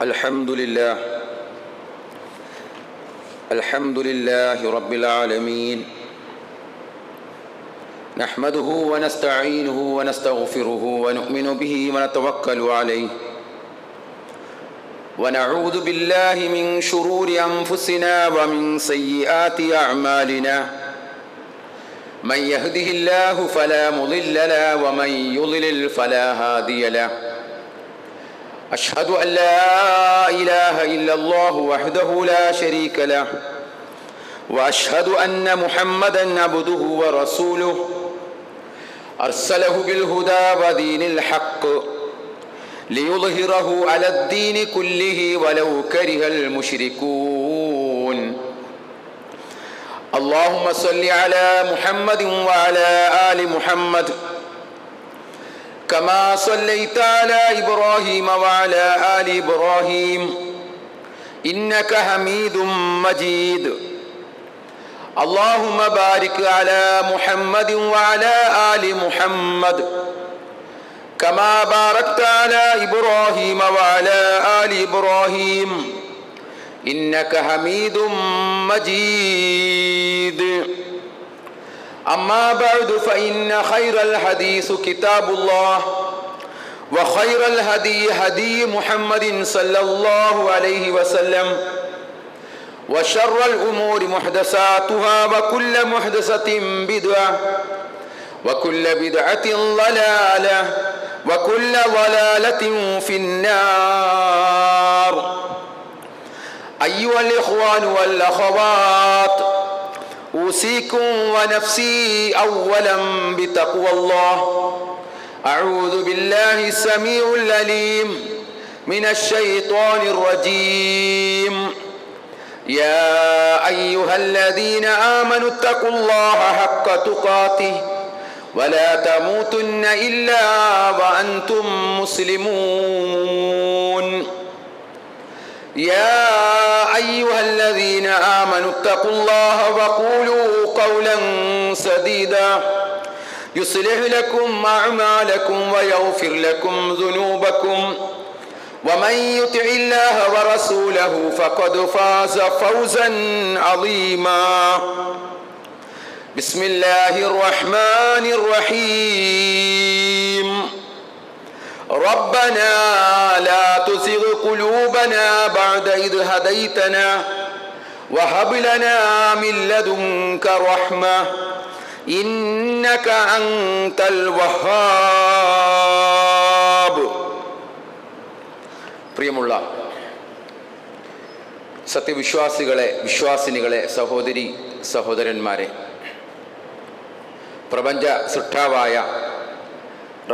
الحمد لله رب العالمين نحمده ونستعينه ونستغفره ونؤمن به ونتوكل عليه ونعوذ بالله من شرور أنفسنا ومن سيئات أعمالنا من يهده الله فلا مضل له ومن يضلل فلا هادي له أشهد أن لا إله إلا الله وحده لا شريك له وأشهد أن محمدًا عبده ورسوله أرسله بالهدى ودين الحق ليظهره على الدين كله ولو كره المشركون اللهم صل على محمد وعلى آل محمد كما صليت على إبراهيم وعلى آل إبراهيم إنك حميد مجيد اللهم بارك على محمد وعلى آل محمد كما باركت على إبراهيم وعلى آل إبراهيم إنك حميد مجيد أما بعد فإن خير الحديث كتاب الله وخير الهدي هدي محمد صلى الله عليه وسلم وشر الأمور محدثاتها وكل محدثة بدعة وكل بدعة ضلالة وكل ضلالة في النار أيها الإخوان والأخوات أوصيكم ونفسي أولا بتقوى الله أعوذ بالله السميع العليم من الشيطان الرجيم يا أيها الذين آمنوا اتقوا الله حق تقاته ولا تموتن إلا وأنتم مسلمون يا أيها الذين آمنوا اتقوا الله وقولوا قولا سديدا يصلح لكم أعمالكم ويغفر لكم ذنوبكم ومن يطع الله ورسوله فقد فاز فوزا عظيما بسم الله الرحمن الرحيم ربنا لا تزغ قلوبنا بعد إذ هديتنا وهب لنا من لدنك رحمة إنك أنت الوهاب. പ്രിയമുള്ള സത്യവിശ്വാസികളെ, വിശ്വാസിനികളെ, സഹോദരി സഹോദരന്മാരെ, പ്രപഞ്ച സൃഷ്ടാവായ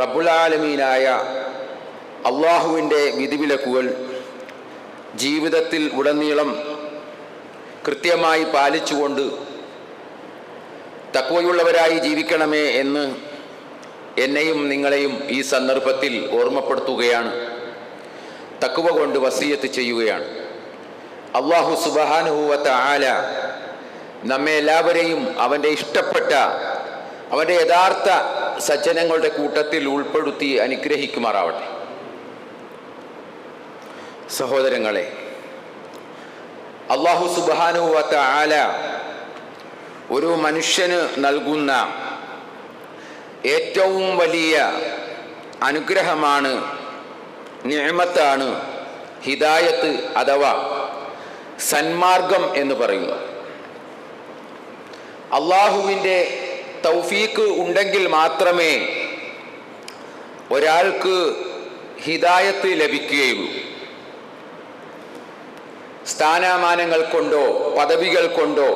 റബ്ബുൽ ആലമീനായ അള്ളാഹുവിൻ്റെ വിധിവിലക്കുകൾ ജീവിതത്തിൽ ഉടനീളം കൃത്യമായി പാലിച്ചുകൊണ്ട് തഖ്വയുള്ളവരായി ജീവിക്കണമേ എന്ന് എന്നെയും നിങ്ങളെയും ഈ സന്ദർഭത്തിൽ ഓർമ്മപ്പെടുത്തുകയാണ്, തഖ്വ കൊണ്ട് വസിയത്ത് ചെയ്യുകയാണ്. അല്ലാഹു സുബ്ഹാനഹു വ തആല നമ്മെ എല്ലാവരെയും അവൻ്റെ ഇഷ്ടപ്പെട്ട, അവൻ്റെ യഥാർത്ഥ സജ്ജനങ്ങളുടെ കൂട്ടത്തിൽ ഉൾപ്പെടുത്തി അനുഗ്രഹിക്കുമാറാവട്ടെ. സഹോദരങ്ങളെ, അല്ലാഹു സുബ്ഹാനഹു വ തആല ഒരു മനുഷ്യന് നൽകുന്ന ഏറ്റവും വലിയ അനുഗ്രഹമാണ്, നിഅമത്താണ് ഹിദായത്ത് അഥവാ സന്മാർഗം എന്ന് പറയുന്നു. അള്ളാഹുവിൻ്റെ തൗഫീക്ക് ഉണ്ടെങ്കിൽ മാത്രമേ ഒരാൾക്ക് ഹിദായത്ത് ലഭിക്കുകയുള്ളൂ. സ്ഥാനമാനങ്ങൾ കൊണ്ടോ പദവികൾ കൊണ്ടോ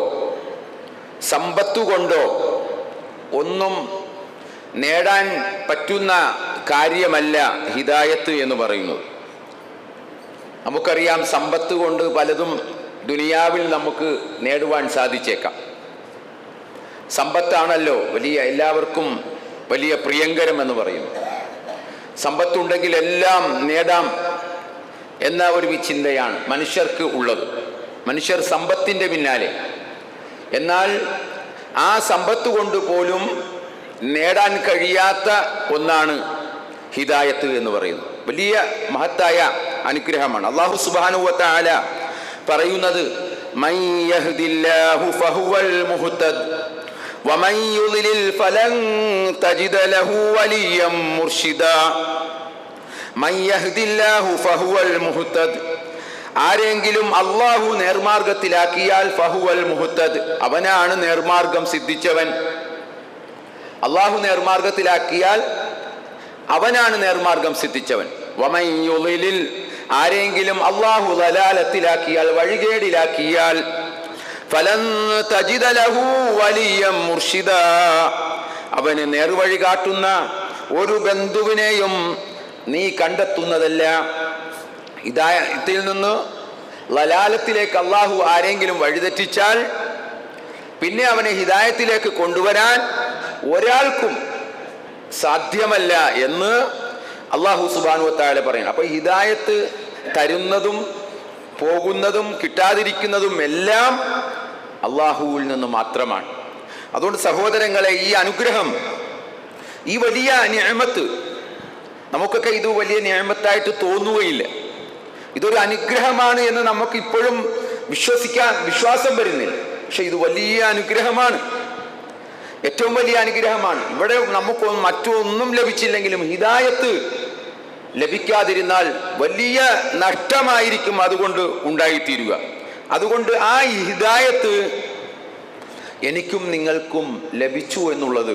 സമ്പത്തു കൊണ്ടോ ഒന്നും നേടാൻ പറ്റുന്ന കാര്യമല്ല ഹിദായത്ത് എന്ന് പറയുന്നത്. നമുക്കറിയാം, സമ്പത്ത് കൊണ്ട് പലതും ദുനിയാവിൽ നമുക്ക് നേടുവാൻ സാധിച്ചേക്കാം. സമ്പത്താണല്ലോ എല്ലാവർക്കും വലിയ പ്രിയങ്കരം എന്ന് പറയുന്നു. സമ്പത്തുണ്ടെങ്കിൽ എല്ലാം നേടാം എന്ന ഒരു ചിന്തയാണ് മനുഷ്യർക്ക് ഉള്ളത്. മനുഷ്യർ സമ്പത്തിൻ്റെ പിന്നാലെ. എന്നാൽ ആ സമ്പത്ത് കൊണ്ട് പോലും നേടാൻ കഴിയാത്ത ഒന്നാണ് ഹിദായത്ത് എന്ന് പറയുന്നത്. വലിയ മഹത്തായ അനുഗ്രഹമാണ്. അല്ലാഹു സുബ്ഹാനഹു വ തആല പറയുന്നത് മൻ യഹ്ദില്ലാഹു ഫഹുവൽ മുഹ്തദ് വമൻ യുളിൽ ഫലൻ തജിദ ലഹു വലിയ്യം മുർഷിദാ. മൻ യഹ്ദില്ലാഹു ഫഹുവൽ മുഹ്തദ്, ആരെങ്കിലും അല്ലാഹു നേർമാർഗത്തിലാക്കിയാൽ ഫഹുവൽ മുഹ്തദ്, അവനാണ് നേർമാർഗം സിദ്ധിച്ചവൻ. അല്ലാഹു നേർമാർഗത്തിലാക്കിയാൽ അവനാണ് നേർമാർഗം സിദ്ധിച്ചവൻ. വമൻ യുളിൽ, ആരെങ്കിലും അല്ലാഹു ദലാലത്തിലാക്കിയാൽ വഴികേടിലാക്കിയാൽ ഫലൻ തജിദ ലഹു വലിയ്യം മുർഷിദാ, അവന് നേർവഴി കാട്ടുന്ന ഒരു ബന്ധുവിനെയും നീ കണ്ടെത്തുന്നതല്ല. ഹിദായത്തിൽ നിന്ന് ലലാലത്തിലേക്ക് അല്ലാഹു ആരെങ്കിലും വഴിതെറ്റിച്ചാൽ പിന്നെ അവനെ ഹിദായത്തിലേക്ക് കൊണ്ടുവരാൻ ഒരാൾക്കും സാധ്യമല്ല എന്ന് അല്ലാഹു സുബ്ഹാനഹു വ തആല പറയുന്നു. അപ്പോൾ ഹിദായത്ത് തരുന്നതും പോകുന്നതും കിട്ടാതിരിക്കുന്നതും എല്ലാം അല്ലാഹുവിൽ നിന്ന് മാത്രമാണ്. അതുകൊണ്ട് സഹോദരങ്ങളെ, ഈ അനുഗ്രഹം, ഈ വലിയ നിഅമത്ത്, നമുക്കൊക്കെ ഇത് വലിയ നിഅമത്തായിട്ട് തോന്നുകയില്ല. ഇതൊരു അനുഗ്രഹമാണ് എന്ന് നമുക്ക് ഇപ്പോഴും വിശ്വാസം വരുന്നില്ല. പക്ഷെ ഇത് വലിയ അനുഗ്രഹമാണ്, ഏറ്റവും വലിയ അനുഗ്രഹമാണ്. ഇവിടെ നമുക്ക് മറ്റൊന്നും ലഭിച്ചില്ലെങ്കിലും ഹിദായത്ത് ലഭിക്കാതിരുന്നാൽ വലിയ നഷ്ടമായിരിക്കും അതുകൊണ്ട് ഉണ്ടായിത്തീരുക. അതുകൊണ്ട് ആ ഹിദായത്ത് എനിക്കും നിങ്ങൾക്കും ലഭിച്ചു എന്നുള്ളത്,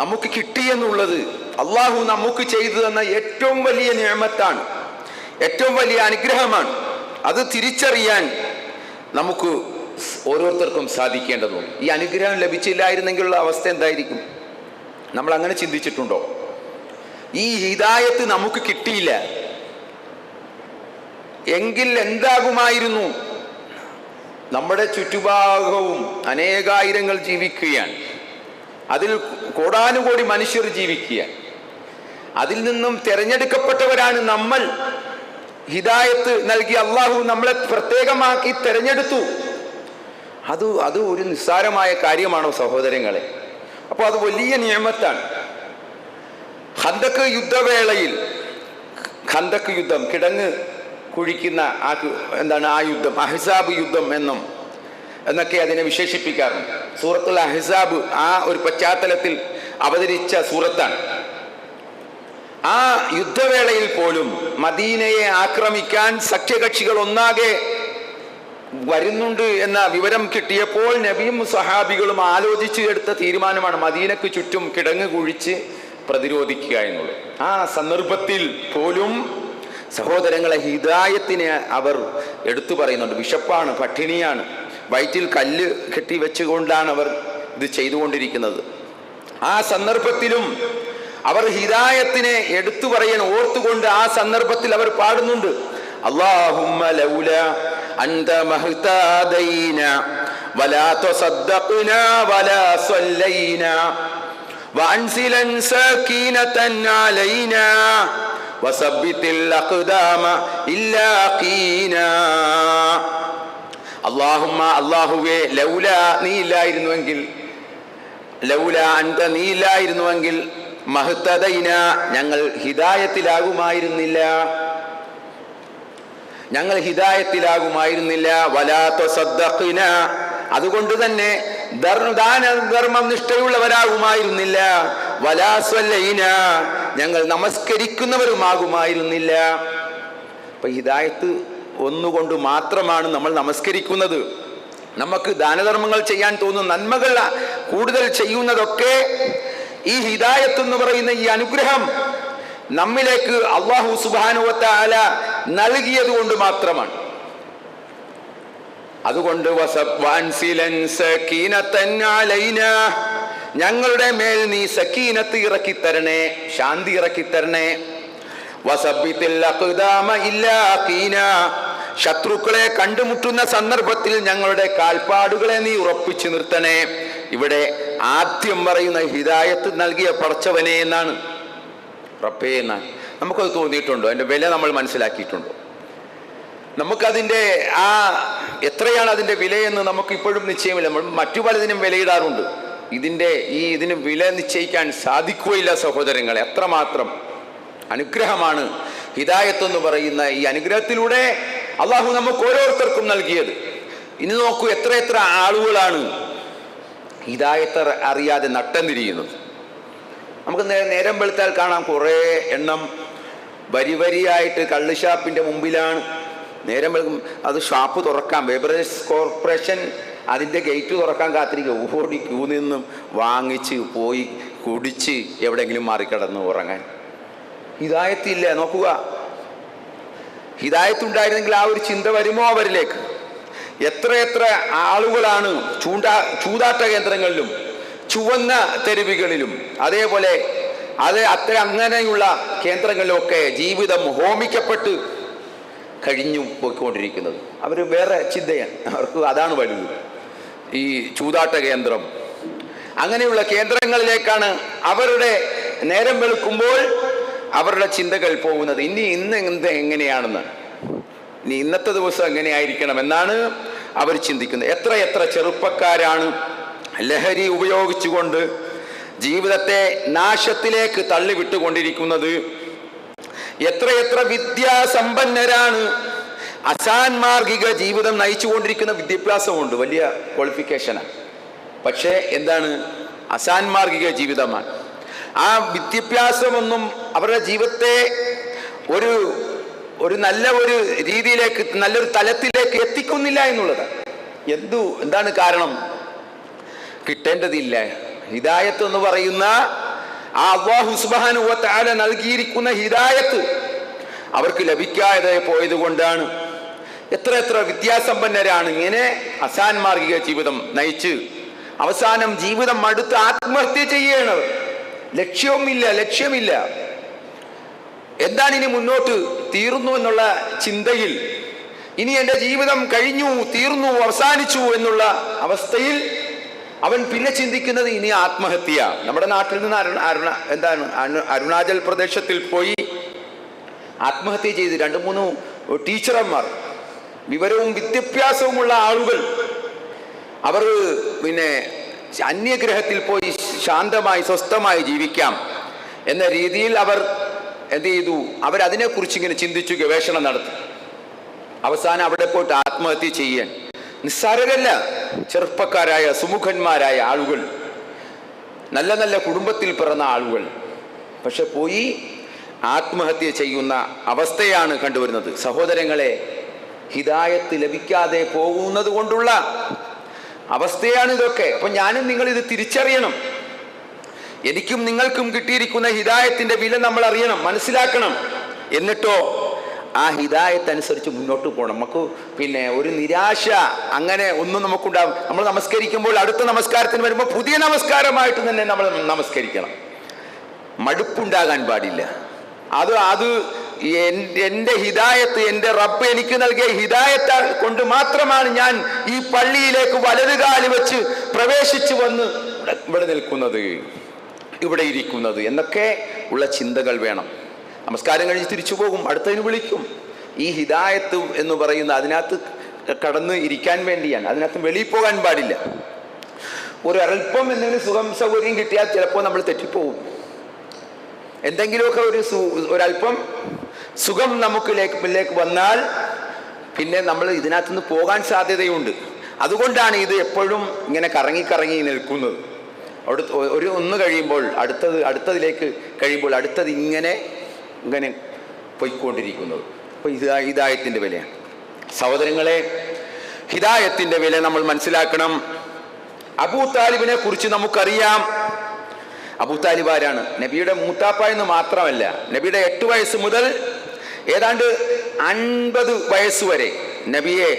നമുക്ക് കിട്ടിയെന്നുള്ളത് അള്ളാഹു നമുക്ക് ചെയ്തു തന്ന ഏറ്റവും വലിയ നിഅമത്താണ്, ഏറ്റവും വലിയ അനുഗ്രഹമാണ്. അത് തിരിച്ചറിയാൻ നമുക്ക് ഓരോരുത്തർക്കും സാധിക്കേണ്ടതുണ്ട്. ഈ അനുഗ്രഹം ലഭിച്ചില്ലായിരുന്നെങ്കിലുള്ള അവസ്ഥ എന്തായിരിക്കും? നമ്മൾ അങ്ങനെ ചിന്തിച്ചിട്ടുണ്ടോ? ഈ ഹിദായത്ത് നമുക്ക് കിട്ടിയില്ല എങ്കിൽ എന്താകുമായിരുന്നു? നമ്മുടെ ചുറ്റുഭാഗവും അനേകായിരങ്ങൾ ജീവിക്കുകയാണ്, അതിൽ കോടാനുകോടി മനുഷ്യർ ജീവിക്കുകയാണ്. അതിൽ നിന്നും തിരഞ്ഞെടുക്കപ്പെട്ടവരാണ് നമ്മൾ. ഹിദായത്ത് നൽകി അള്ളാഹു നമ്മളെ പ്രത്യേകമാക്കി തിരഞ്ഞെടുത്തു. അത് ഒരു നിസ്സാരമായ കാര്യമാണോ സഹോദരങ്ങളെ? അപ്പോൾ അത് വലിയ നിയമത്താണ്. ഖന്തക്ക് യുദ്ധവേളയിൽ, ഖന്തക്ക് യുദ്ധം, കിടങ്ങ് കുഴിക്കുന്ന ആ യുദ്ധം, അഹ്സാബ് യുദ്ധം എന്നൊക്കെ അതിനെ വിശേഷിപ്പിക്കാറുണ്ട്. സൂറത്തുൽ അഹ്സാബ് ആ ഒരു പശ്ചാത്തലത്തിൽ അവതരിച്ച സൂറത്താണ്. ആ യുദ്ധവേളയിൽ പോലും മദീനയെ ആക്രമിക്കാൻ സഖ്യകക്ഷികൾ ഒന്നാകെ വരുന്നുണ്ട് എന്ന വിവരം കിട്ടിയപ്പോൾ നബിയും സഹാബികളും ആലോചിച്ച് എടുത്ത തീരുമാനമാണ് മദീനക്ക് ചുറ്റും കിടങ്ങ് കുഴിച്ച് പ്രതിരോധിക്കുക എന്നുള്ളത്. ആ സന്ദർഭത്തിൽ പോലും സഹോദരങ്ങളെ, ഹിദായത്തിനെ അവർ എടുത്തു പറയുന്നുണ്ട്. വിശപ്പാണ്, പട്ടിണിയാണ്, വയറ്റിൽ കല്ല് കെട്ടി വെച്ചുകൊണ്ടാണ് അവർ ഇത് ചെയ്തുകൊണ്ടിരിക്കുന്നത്. ആ സന്ദർഭത്തിലും അവർ ഹിദായത്തിനെ എടുത്തു പറയാൻ ഓർത്തുകൊണ്ട് ആ സന്ദർഭത്തിൽ അവർ പാടുന്നുണ്ട്, അല്ലാഹുമ്മ ലൗല അൻത മഹ്തദൈന വലാ തസദ്ദഖ്ന വലാ സല്ലൈന വഅൻസിലൻ സകീനതൻ അലൈനാ വസബ്ബിതിൽ അഖ്ദാമ ഇല്ലാ ഖീനാ. അല്ലാഹുമ്മ, അല്ലാഹുവേ, ലൗല, നീ ഇല്ലായിരുന്നുവെങ്കിൽ, ലൗല അൻത, നീ ഇല്ലായിരുന്നുവെങ്കിൽ, മഹ്തദൈന, ഞങ്ങൾ ഹിദായത്തിലാകുമായിരുന്നില്ല, ഞങ്ങൾ ഹിദായത്തിലാകുമായിരുന്നില്ല. വലാ തസദ്ദഖ്ന, അതുകൊണ്ട് തന്നെ ദാനധർമ്മം നിഷ്ഠയുള്ളവരാകുമായിരുന്നില്ല. വലാ സ്വല്ലൈന, ഞങ്ങൾ നമസ്കരിക്കുന്നവരുമാകുമായിരുന്നില്ല. അപ്പൊ ഹിദായത്ത് ഒന്നുകൊണ്ട് മാത്രമാണ് നമ്മൾ നമസ്കരിക്കുന്നത്. നമുക്ക് ദാനധർമ്മങ്ങൾ ചെയ്യാൻ തോന്നുന്ന, നന്മകൾ കൂടുതൽ ചെയ്യുന്നതൊക്കെ ഈ ഹിദായത്ത് എന്ന് പറയുന്ന ഈ അനുഗ്രഹം നമ്മിലേക്ക് അല്ലാഹു സുബ്ഹാനഹു വ തആല നൽകിയത് കൊണ്ട് മാത്രമാണ്. അതുകൊണ്ട് ഞങ്ങളുടെ മേൽ നീ സക്കീനത്ത് ഇറക്കിത്തരണേ, ശാന്തി ഇറക്കിത്തരണേ. ശത്രുക്കളെ കണ്ടുമുട്ടുന്ന സന്ദർഭത്തിൽ ഞങ്ങളുടെ കാൽപ്പാടുകളെ നീ ഉറപ്പിച്ചു നിർത്തണേ. ഇവിടെ ആദ്യം പറയുന്ന ഹിദായത്ത് നൽകിയ പടച്ചവനെ എന്നാണ്, റബ്ബേ എന്നാണ്. നമുക്കത് തോന്നിയിട്ടുണ്ടോ? അതിൻ്റെ വില നമ്മൾ മനസ്സിലാക്കിയിട്ടുണ്ടോ? നമുക്കതിൻ്റെ എത്രയാണ് അതിൻ്റെ വിലയെന്ന് നമുക്കിപ്പോഴും നിശ്ചയമില്ല. നമ്മൾ മറ്റു പലതിനും വിലയിടാറുണ്ട്. ഇതിന് വില നിശ്ചയിക്കാൻ സാധിക്കുകയില്ല സഹോദരങ്ങളെ. എത്രമാത്രം അനുഗ്രഹമാണ് ഹിദായത്ത് എന്ന് പറയുന്ന ഈ അനുഗ്രഹത്തിലൂടെ അള്ളാഹു നമുക്ക് ഓരോരുത്തർക്കും നൽകിയത്. ഇനി നോക്കൂ, എത്ര എത്ര ആളുകളാണ് ഹിദായത്ത് അറിയാതെ നട്ടം തിരിയുന്നത്. നമുക്ക് നേരം വെളുത്താൽ കാണാം കുറേ എണ്ണം വരി വരിയായിട്ട് കള്ളുഷാപ്പിൻ്റെ മുമ്പിലാണ്. നേരം വെളുക്കും, അത് ഷാപ്പ് തുറക്കാൻ ബേവറേജ് കോർപ്പറേഷൻ അതിൻ്റെ ഗേറ്റ് തുറക്കാൻ കാത്തിരിക്കുക. ഓടി ക്യൂ നിന്നും വാങ്ങിച്ച് പോയി കുടിച്ച് എവിടെയെങ്കിലും മാറിക്കിടന്ന് ഉറങ്ങാൻ. ഹിദായത്തില്ല. നോക്കുക, ഹിദായത്തുണ്ടായിരുന്നെങ്കിൽ ആ ഒരു ചിന്ത വരുമോ അവരിലേക്ക്? എത്ര എത്ര ആളുകളാണ് ചൂതാട്ട കേന്ദ്രങ്ങളിലും ചുവന്ന തെരുവുകളിലും അതേപോലെ അങ്ങനെയുള്ള കേന്ദ്രങ്ങളിലൊക്കെ ജീവിതം ഹോമിക്കപ്പെട്ട് കഴിഞ്ഞു പോയിക്കൊണ്ടിരിക്കുന്നത്. അവർ വേറെ ചിന്തയാണ്, അവർക്ക് അതാണ് വലുത്. ഈ ചൂതാട്ട കേന്ദ്രം അങ്ങനെയുള്ള കേന്ദ്രങ്ങളിലേക്കാണ് അവരുടെ നേരം വെളുക്കുമ്പോൾ അവരുടെ ചിന്തകൾ പോകുന്നത്. ഇന്ന് എങ്ങനെയാണെന്ന്, ഇനി ഇന്നത്തെ ദിവസം എങ്ങനെയായിരിക്കണം എന്നാണ് അവർ ചിന്തിക്കുന്നത്. എത്ര എത്ര ചെറുപ്പക്കാരാണ് ലഹരി ഉപയോഗിച്ചുകൊണ്ട് ജീവിതത്തെ നാശത്തിലേക്ക് തള്ളിവിട്ടുകൊണ്ടിരിക്കുന്നത്. എത്ര എത്ര വിദ്യാസമ്പന്നരാണ് അസാൻമാർഗിക ജീവിതം നയിച്ചുകൊണ്ടിരിക്കുന്ന. വിദ്യാഭ്യാസമുണ്ട്, വലിയ ക്വാളിഫിക്കേഷനാണ്, പക്ഷേ എന്താണ്? അസാൻമാർഗിക ജീവിതമാണ്. ആ വിദ്യാഭ്യാസമൊന്നും അവരുടെ ജീവിതത്തെ ഒരു നല്ല ഒരു രീതിയിലേക്ക്, നല്ലൊരു തലത്തിലേക്ക് എത്തിക്കുന്നില്ല എന്നുള്ളതാണ്. എന്താണ് കാരണം? കിട്ടേണ്ടതില്ല. ഹിദായത്ത് എന്ന് പറയുന്ന ആ അല്ലാഹു സുബ്ഹാനഹു വ തആല നൽകിയിരിക്കുന്ന ഹിദായത്ത് അവർക്ക് ലഭിക്കാതെ പോയത് കൊണ്ടാണ്. എത്ര എത്ര വിദ്യാസമ്പന്നരാണ് ഇങ്ങനെ അസാൻമാർഗിക ജീവിതം നയിച്ച് അവസാനം ജീവിതം മടുത്ത് ആത്മഹത്യ ചെയ്യണവർ. ലക്ഷ്യമില്ല. എന്താണ് ഇനി മുന്നോട്ട്? തീർന്നു എന്നുള്ള ചിന്തയിൽ, ഇനി എൻ്റെ ജീവിതം കഴിഞ്ഞു, തീർന്നു, അവസാനിച്ചു എന്നുള്ള അവസ്ഥയിൽ അവൻ പിന്നെ ചിന്തിക്കുന്നത് ഇനി ആത്മഹത്യ. നമ്മുടെ നാട്ടിൽ നിന്ന് അരുണാചൽ പ്രദേശത്തിൽ പോയി ആത്മഹത്യ ചെയ്ത് 2-3 ടീച്ചർമാർ, വിവരവും വിദ്യാഭ്യാസവുമുള്ള ആളുകൾ, അവർ പിന്നെ അന്യഗ്രഹത്തിൽ പോയി ശാന്തമായി സ്വസ്ഥമായി ജീവിക്കാം എന്ന രീതിയിൽ അവർ എന്ത് ചെയ്തു? അവരതിനെക്കുറിച്ച് ഇങ്ങനെ ചിന്തിച്ചു, ഗവേഷണം നടത്തി. അവസാനം അവിടെ പോയിട്ട് ആത്മഹത്യ ചെയ്യാൻ. നിസ്സാരരല്ല, ചെറുപ്പക്കാരായ സുമുഖന്മാരായ ആളുകൾ, നല്ല നല്ല കുടുംബത്തിൽ പിറന്ന ആളുകൾ, പക്ഷെ പോയി ആത്മഹത്യ ചെയ്യുന്ന അവസ്ഥയാണ് കണ്ടുവരുന്നത്. സഹോദരങ്ങളെ, ഹിദായത്ത് ലഭിക്കാതെ പോകുന്നത് കൊണ്ടുള്ള അവസ്ഥയാണ് ഇതൊക്കെ. അപ്പൊ ഞാനും നിങ്ങൾ ഇത് തിരിച്ചറിയണം. എനിക്കും നിങ്ങൾക്കും കിട്ടിയിരിക്കുന്ന ഹിദായത്തിന്റെ വില നമ്മൾ അറിയണം, മനസ്സിലാക്കണം. എന്നിട്ടോ ആ ഹിദായത്ത് അനുസരിച്ച് മുന്നോട്ട് പോകണം. നമുക്ക് പിന്നെ ഒരു നിരാശ അങ്ങനെ ഒന്നും നമുക്കുണ്ടാവും. നമ്മൾ നമസ്കരിക്കുമ്പോൾ അടുത്ത നമസ്കാരത്തിന് വരുമ്പോൾ പുതിയ നമസ്കാരമായിട്ട് തന്നെ നമ്മൾ നമസ്കരിക്കണം. മടുപ്പുണ്ടാകാൻ പാടില്ല. അത് എൻ്റെ ഹിദായത്ത്, എൻ്റെ റബ്ബ് എനിക്ക് നൽകിയ ഹിദായത്ത് കൊണ്ട് മാത്രമാണ് ഞാൻ ഈ പള്ളിയിലേക്ക് വലതുകാല് വെച്ച് പ്രവേശിച്ചു വന്ന് ഇവിടെ നിൽക്കുന്നത്, ഇവിടെ ഇരിക്കുന്നത് എന്നൊക്കെ ഉള്ള ചിന്തകൾ വേണം. നമസ്കാരം കഴിഞ്ഞ് തിരിച്ചു പോകും, അടുത്തതിന് വിളിക്കും. ഈ ഹിദായത്ത് എന്ന് പറയുന്ന അതിനകത്ത് കടന്ന് ഇരിക്കാൻ വേണ്ടിയാണ്, അതിനകത്ത് വെളിയിൽ പോകാൻ പാടില്ല. ഒരൽപ്പം എന്തെങ്കിലും സുഖം സൗകര്യം കിട്ടിയാൽ ചിലപ്പോൾ നമ്മൾ തെറ്റിപ്പോവും. എന്തെങ്കിലുമൊക്കെ ഒരൽപ്പം സുഖം നമുക്കിലേക്ക് വന്നാൽ പിന്നെ നമ്മൾ ഇതിനകത്തുനിന്ന് പോകാൻ സാധ്യതയുണ്ട്. അതുകൊണ്ടാണ് ഇത് എപ്പോഴും ഇങ്ങനെ കറങ്ങി നിൽക്കുന്നത്. ഒന്ന് കഴിയുമ്പോൾ അടുത്തതിലേക്ക് കഴിയുമ്പോൾ അടുത്തത് ഇങ്ങനെ പോയിക്കൊണ്ടിരിക്കുന്നത്. അപ്പോൾ ഹിദായത്തിൻ്റെ വിലയാണ്. സഹോദരങ്ങളെ, ഹിദായത്തിൻ്റെ വില നമ്മൾ മനസ്സിലാക്കണം. അബൂ താലിബിനെ കുറിച്ച് നമുക്കറിയാം. അബൂ താലിബ് ആരാണ്? നബിയുടെ മൂത്താപ്പ എന്ന് മാത്രമല്ല, നബിയുടെ 8 വയസ്സ് മുതൽ ഏതാണ്ട് 50 വയസ്സ് വരെ നബിയെ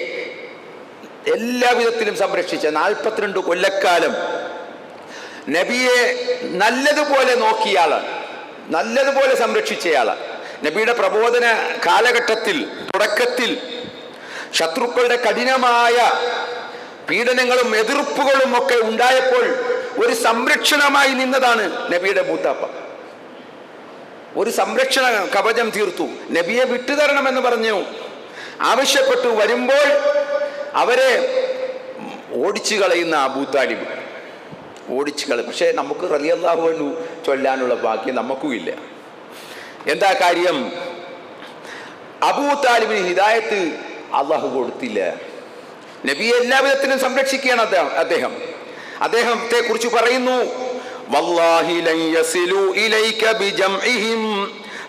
എല്ലാ വിധത്തിലും സംരക്ഷിച്ച 42 കൊല്ലക്കാലം നബിയെ നല്ലതുപോലെ നോക്കിയയാളാണ്, നല്ലതുപോലെ സംരക്ഷിച്ചയാളാണ്. നബിയുടെ പ്രബോധന കാലഘട്ടത്തിൽ തുടക്കത്തിൽ ശത്രുക്കളുടെ കഠിനമായ പീഡനങ്ങളും എതിർപ്പുകളും ഒക്കെ ഉണ്ടായപ്പോൾ ഒരു സംരക്ഷണമായി നിന്നതാണ് നബിയുടെ മൂത്താപ്പ. ഒരു സംരക്ഷണ കവചം തീർത്തു. നബിയെ വിട്ടുതരണമെന്ന് പറഞ്ഞു ആവശ്യപ്പെട്ടു വരുമ്പോൾ അവരെ ഓടിച്ചു കളയുന്ന അബൂ താലിബ് ഓടിച്ചു കളയും. പക്ഷേ നമുക്ക് റളിയല്ലാഹു അൻഹു ചൊല്ലാനുള്ള ഭാഗ്യം നമുക്കുമില്ല. എന്താ കാര്യം? അബൂ താലിബിന് ഹിദായത്ത് അള്ളാഹു കൊടുത്തില്ല. നബിയെ എല്ലാ വിധത്തിലും സംരക്ഷിക്കുകയാണ് അദ്ദേഹത്തെ കുറിച്ച് പറയുന്നു, വല്ലാഹി ലൻ യസിലു ഇലൈക ബിജംഇഹിം